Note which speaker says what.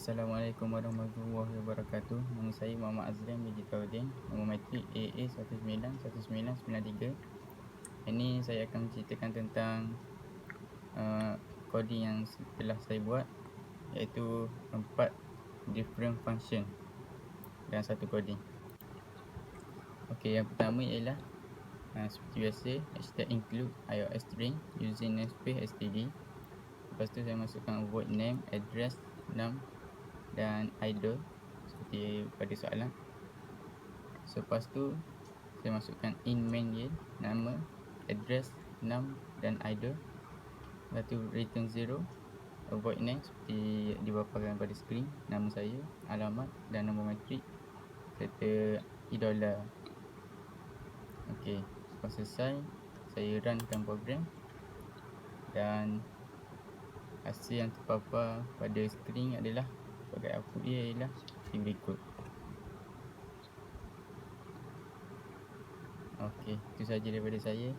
Speaker 1: Assalamualaikum warahmatullahi wabarakatuh. Nama saya Muhammad Azlan bin Jitaudin. Nombor matrik AA191993. Ini saya akan menceritakan tentang coding yang telah saya buat, iaitu 4 different function dan satu coding. Okey, yang pertama ialah seperti biasa, hashtag include iOS string using namespace std. Lepas tu saya masukkan void name, address, num dan idle seperti pada soalan. Lepas tu saya masukkan in main dia, nama, address, num dan idle. Lepas tu return 0, void name seperti dipaparkan pada skrin, nama saya, alamat dan nombor matrik serta idola. Okey, lepas selesai saya runkan program dan hasil yang terpapar pada skrin adalah sebagai output dia ialah yang berikut. Okey, itu sahaja daripada saya.